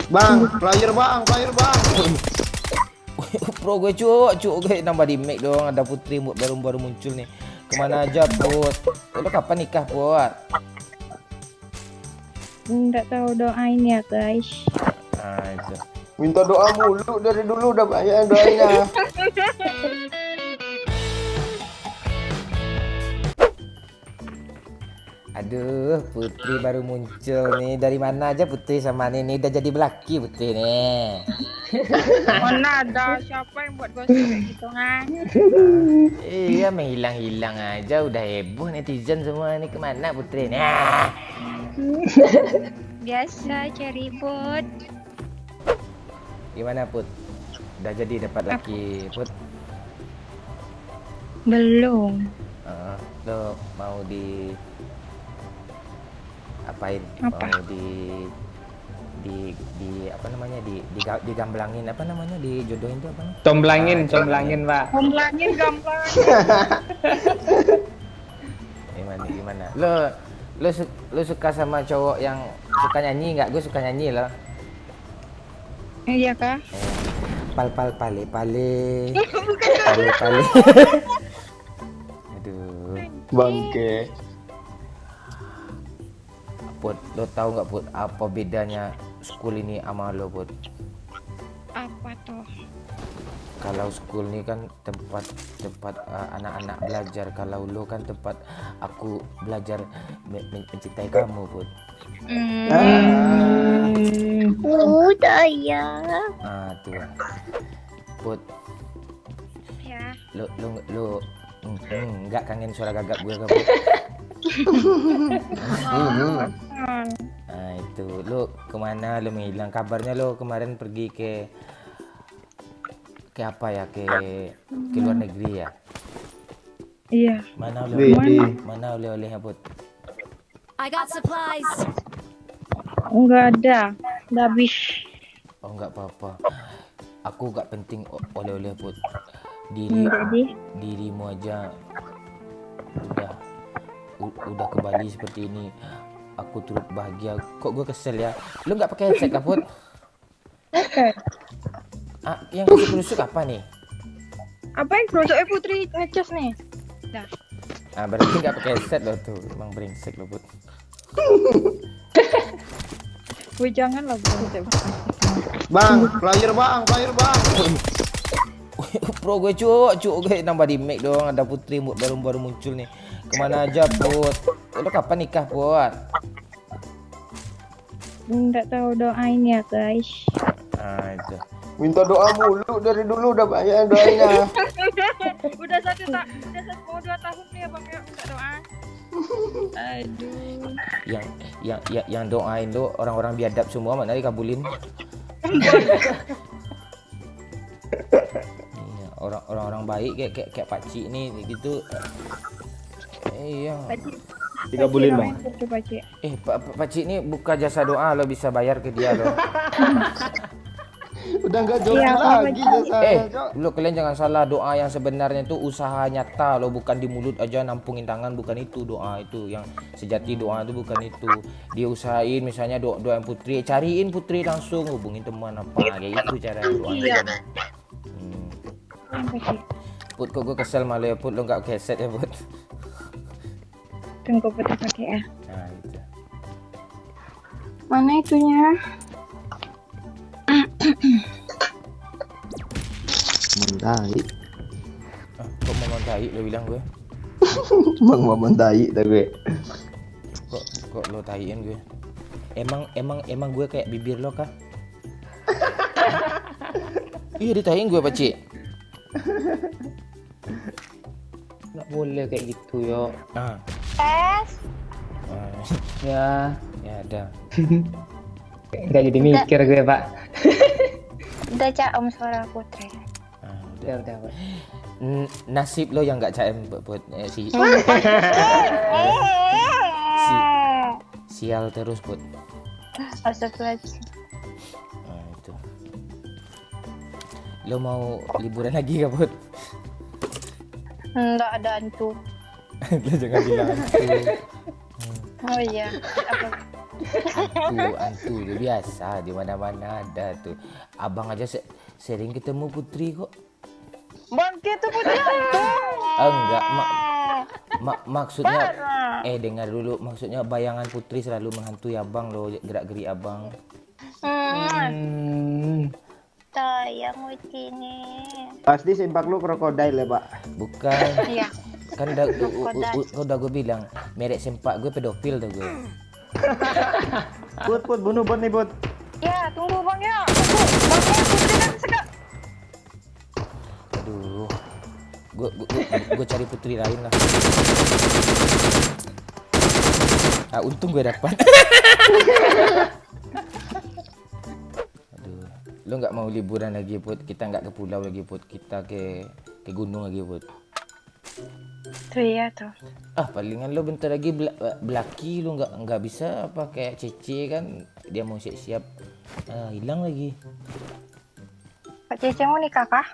Bang, player bang, player bang. Pro gue cuk gue nambah di make dong. Ada Putri baru muncul nih. Kemana aja Put? Lo kapan nikah Put? Nggak tahu, doain ya guys. Nah itu. Minta doa mulu dari dulu udah banyak yang doainnya. Aduh, Putri baru muncul nih. Dari mana aja Putri sama ini udah jadi belaki Putri nih. Mana ada siapa yang buat gosip kayak gitu kan? Iya, menghilang-hilang aja udah heboh netizen semua ini kemana Putri nih? Biasa cari ribut. Gimana Put? Udah jadi dapat laki Put? Belum. Lo mau di apain? Apa? Mau di apa namanya digamblangin apa namanya dijodohin tuh apa? Comblangin Pak. Komplangin gampang. Gimana? Lo suka sama cowok yang suka nyanyi nggak? Gue suka nyanyi loh. Iya kah? Pale. Aduh. Bangke. Put, lo tahu nggak Put apa bedanya school ini sama lo Put? Apa tuh? Kalau school ini kan tempat anak-anak belajar, kalau lo kan tempat aku belajar mencintai kamu Put. Udah ya. Tuh Put, Ya. lo nggak kangen suara gagap gue gak Put? Nah itu lo kemana lo menghilang, kabarnya lo kemarin pergi ke apa ya, ke luar negeri ya? Iya. Mana oleh-olehnya Put? I got supplies. Enggak ada. Udah habis. Oh nggak apa-apa, aku nggak penting oleh-oleh Put, Jadi dirimu aja udah kembali seperti ini, aku turut bahagia. Kok gue kesel ya, lu nggak pakai headset kah Put? Yang kusuk-kusuk apa nih? apa yang kerusuknya Putri ngecas nih? Dah. Berarti nggak pakai headset lo tuh, emang brengsek lo Put. Wih jangan lah bro. Bang, player bang, player bang. Pro gue cuk gue nambah di make dong. Ada Putri baru muncul nih. Kemana aja Put? Lo kapan nikah Put? Nggak tahu, doain ya guys. Nah itu. Minta doa mulu dari dulu udah banyak yang doainnya. udah 2 tahun nih abang ya minta doa. Aduh. Yang doain lo orang-orang biadab semua, mana dikabulin. Iya, orang-orang baik kayak Pak Cik nih gitu. Iya. Dikabulin bang. Pak Cik ini buka jasa doa, lo bisa bayar ke dia lo. Udah nggak joki Iya, lagi jasa. Lo kalian jangan salah, doa yang sebenarnya itu usaha nyata lo, bukan di mulut aja nampungin tangan, bukan itu doa itu yang sejati. Doa itu bukan itu, dia usahain misalnya doain Putri, cariin Putri langsung, hubungin teman apa kayak itu cara doa. Iya. Put, kok gue kesel malu ya Put, lo nggak pakai headset ya Put? Tunggu Putri pakai ya. Nah itu. Mana itunya? Mendai. Kok mau tai lo bilang gue? Bang mau mendai tapi. Kok lo taiin gue? Emang gue kayak bibir lo kah? Iya ditaiin gue Pak Cik. Nggak boleh kayak gitu yo. Ya ada. Nggak jadi mikir gue Pak. Udah caom suara Putri. Udah Pak. Nasib lo yang nggak CM buat sial terus Put. Astagfirullahaladzim. Nah, itu. Lo mau liburan lagi gak Put? Enggak ada hantu. Lo jangan bilang itu. Oh iya. Apa? Hantu itu biasa di mana-mana ada tuh. Abang aja sering ketemu Putri kok. Bangke tuh putri hantu. Enggak, maksudnya dengar dulu, maksudnya bayangan Putri selalu menghantui Abang loh, gerak-gerik Abang. Sayang ini. Pasti sempak lu krokodil ya, Pak. Bukan. Iya. Kan udah gue bilang, merek sempak gue pedofil tuh gue. Put, bunuh bot nih, Put. Ya, tunggu bang ya. Bang ya, putri kan segak. Aduh. Gue cari Putri lain lah. Untung gue dapat. Aduh, lo nggak mau liburan lagi Put? Kita nggak ke pulau lagi Put, kita ke gunung lagi Put. Tuh ya tuh. Palingan lo bentar lagi belaki lo nggak bisa apa kayak Cece kan dia mau siap-siap hilang lagi. Pak Cece mau nikah kah?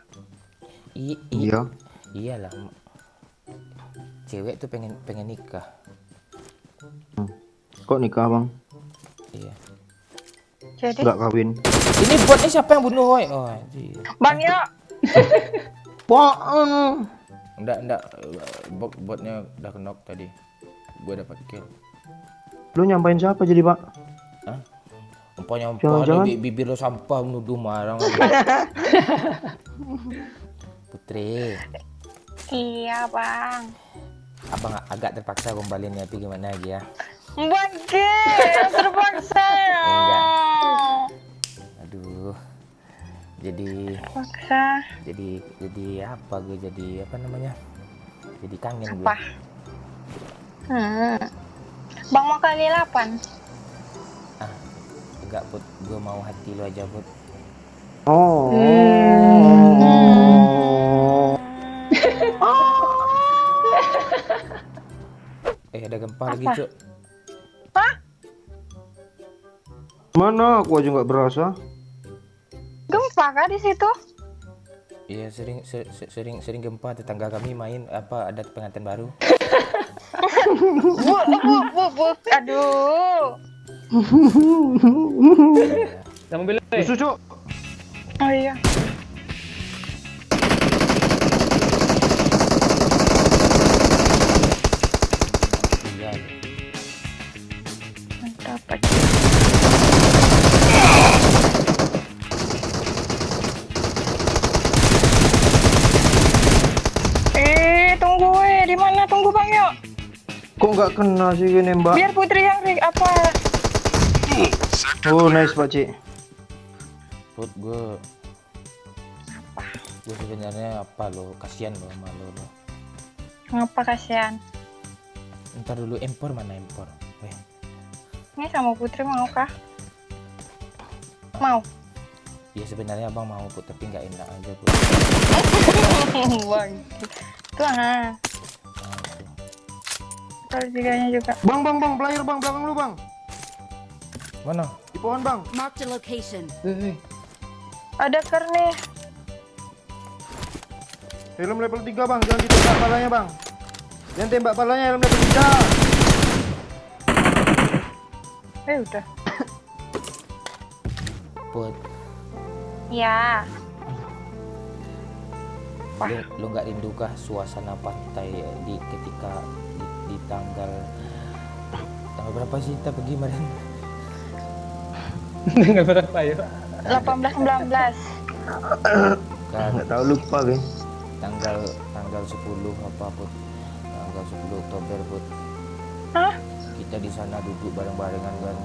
Iya. Iyalah. Cewek tuh pengen nikah. Kok nikah, Bang? Iya. Jadi Enggak kawin. Ini botnya siapa yang bunuh Hoy? Oh, anjir. bang ya. Apaan? Enggak, botnya udah knock tadi. Gua dapat kill. Lu nyampain siapa jadi, Pak? Hah? Nyampa Jangan-jangan. bibir lo sampah menuduh marang. Putri, Iya bang. Abang agak terpaksa kembaliin ya, tapi gimana lagi ya? Bangke, terpaksa ya. Enggak. Aduh. Jadi Terpaksa. jadi apa gue jadi apa namanya? Jadi kangen gue. Apa? Bang mau kali 8. Enggak Put, gue mau hati lo aja Put. Oh. Ada gempa lagi Cuk. Mana aku aja nggak berasa. Gempa kah di situ? Iya sering gempa, tetangga kami main ada pengantin baru. Bu. Aduh. Sama mobil. Susu, Cuk. Oh iya. Iya. Mantap Pak. Tunggu di mana? Tunggu bang yuk. Kok nggak kena sih gini, Mbak? Biar putri yang apa? Oh, nice, Pak Ci. Put gue sebenarnya kasihan lo sama lo. Ngapa kasihan? Ntar dulu empor mana empor? Ini sama putri mau kah? Mau. Ya sebenarnya abang mau Put, tapi nggak enak aja Put. Bang. Tuh Kalau juga. Bang, player Bang, belakang lu, Bang. Mana? Di pohon, Bang. Marked a location. Ada ker nih. Helm level 3, Bang. Jangan ditembak palanya, Bang. Jangan tembak palanya, helm level 3. Udah. Put, Ya. lu nggak rindukah suasana pantai ketika di tanggal berapa sih kita pergi kemarin? Nggak berapa ya. 18-19. Kan Nggak tahu, lupa, Bang. tanggal 10 apa Put? Tanggal 10 Oktober Put. Hah? Kita di sana duduk bareng-barengan kan.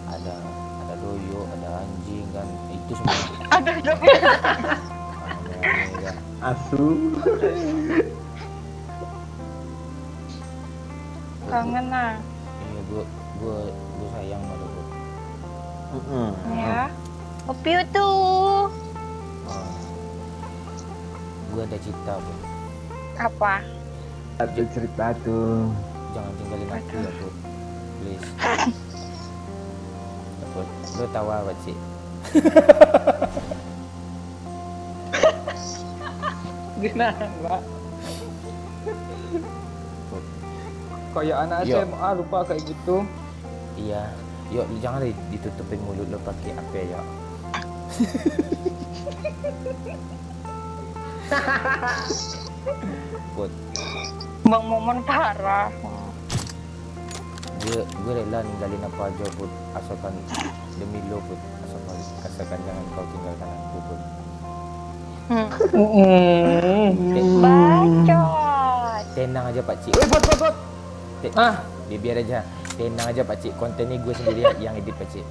Ada doyo, ada anjing kan. Itu semua. Ada dong. Ya. Asu. Kangen lah. Iya, gue sayang sama lo Put. Ya. Opi tuh. Gue ada cita Put. Apa? Ada cerita tuh. Jangan tinggalin aku ya Put, please. Ya, Put, lo tahu apa sih? Gimana, Pak? Put, Kayak anak Yo. SMA lupa kayak gitu. Iya. Yuk, jangan ditutupin mulut lo pakai apa ya. Put, Bang Momon parah. gue rela ninggalin apa aja Put, asalkan demi lo Put, asalkan jangan kau tinggalkan aku Put. Bacot. Tenang aja Pak Cik. Bot. Biar aja. Tenang aja Pak Cik, konten ini gue sendiri yang edit Pak Cik.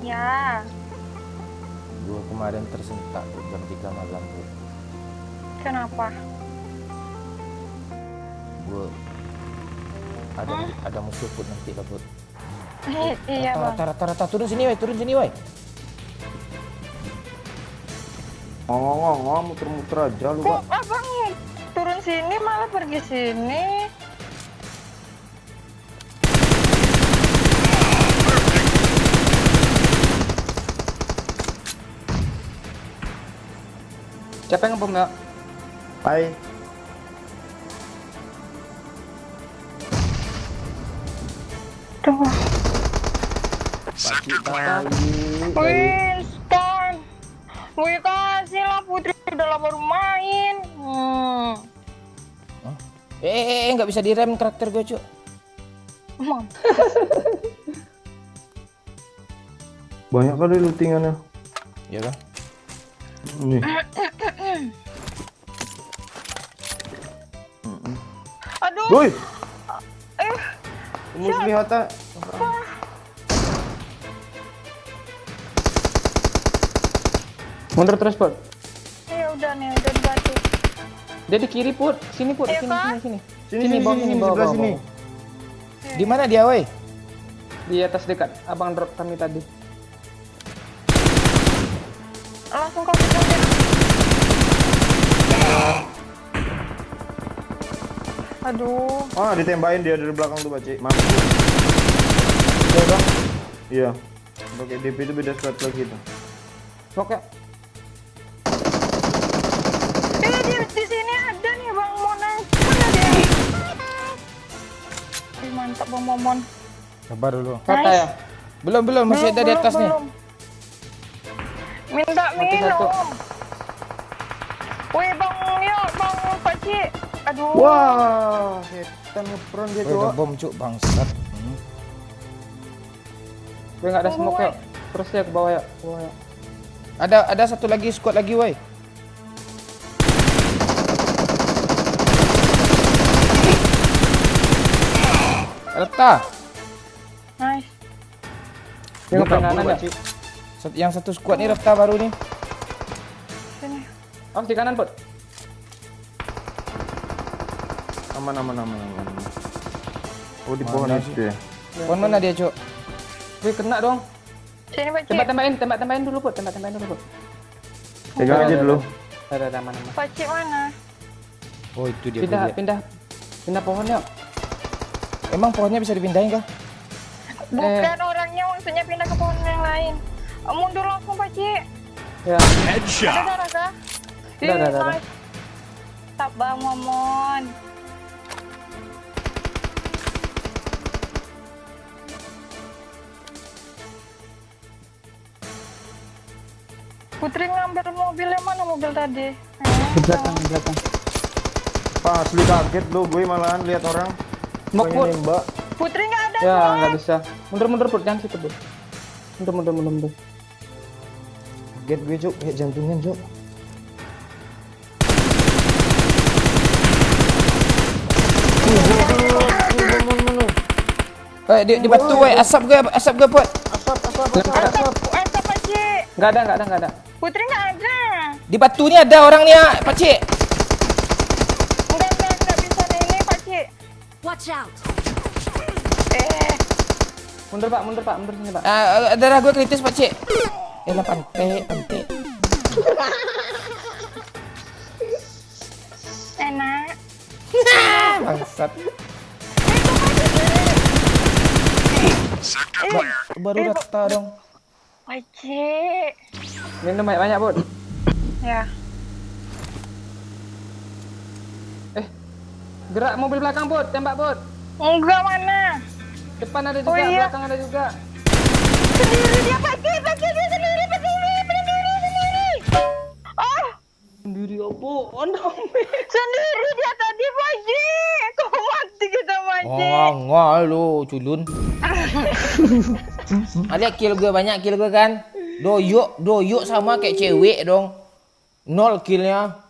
Ya, Gue kemarin tersentak Put, jam 3 malam Put. kenapa? Gue ada musuh Put nanti lah Put. Iya bang. Rata turun sini woi. Ngomong muter-muter aja lu, Kok Pak. abang turun sini malah pergi sini? Siapa yang ngebom ya? Hai. Tuh, Pak Cik baik. Winston. Gue kasih lah Putri udah lama baru main. Nggak bisa direm karakter gue Cuk. Mam. Banyak kali lootingannya. Ya kan? Nih. Aduh. Woi. Musuh lihat tak? Mundur terus Put. Ya udah nih, udah dibantu. Dia di kiri Put. Sini Put, Iya, Kak. sini. Sini, bawah, bawah, sebelah bawah, sini. bawah. Di mana dia woi? Di atas dekat abang drop kami tadi. Langsung kau pegang. Aduh. Ah, ditembakin dia dari belakang tuh, Pak Cik. Mampus. Udah bang. Iya. Pakai DP itu beda squad lagi tuh. Oke. Di sini ada nih Bang Mona. Mana dia? Mantap Bang Momon. Sabar dulu. Kata ya. Belum masih ada di atas nih. belum. Minta Mati satu. minum. Wih Bang, yuk Bang Pakcik. Aduh. Wah, setan ngepron dia Woi, tuh. ada bom Cuk, bangsat. Gue nggak ada smoke ya. Terus ya ke bawah ya. Ke bawah ya. Ada satu lagi squad lagi woi. Reta. Nice. Dia ngapain kanan ya? Yang satu squad nih Reta baru nih. Sini. Oh di kanan Put. Aman. Oh, di pohon Mana itu ya. Pohon mana dia Cuk? Wih kena dong. Sini Pakcik. Tembak-tembakin dulu Put. Tembak-tembakin dulu Put. Pegang aja dulu. Ada aman. Pakcik mana? Oh itu dia. Pindah pohon ya. Emang pohonnya bisa dipindahin kah? Bukan orangnya, maksudnya pindah ke pohon yang lain. Mundur langsung Pakcik. Ya. Ada darah kah? Ada. Nice. Tak Bang Momon. Putri ngambil mobil yang mana mobil tadi? Di belakang. Pak, asli kaget lu, gue malahan lihat orang. Smoke Pengen Put. nembak. Putri nggak ada Ya Bang. nggak bisa. Mundur Put. Jangan situ Put. Mundur. Kaget gue, Cuk. Kayak jantungnya, Cuk. Di batu woi, asap gue Put. Asap Pakcik. Nggak ada. Putri nggak ada. Di batu ni ada orang ni Pak Cik. Nggak bisa ini Pakcik. Watch out! Mundur sini Pak. Darah gue kritis Pak Cik. Lah pantai. Enak. Bangsat. Baru Reta dong. Pakcik. Minum banyak-banyak, Bud. Ya. Gerak mobil belakang, Bud. Tembak, Bud. Enggak mana? Depan ada juga, Oh, iya. belakang ada juga. Sendiri dia pergi dia sendiri sendiri. Oh, Sendiri apaan? sendiri dia tadi pagi. Kau mati kita pagi. Oh, ngah lu culun. Ada kill gue banyak kill gue kan. Doyuk sama kayak cewek dong. 0 killnya.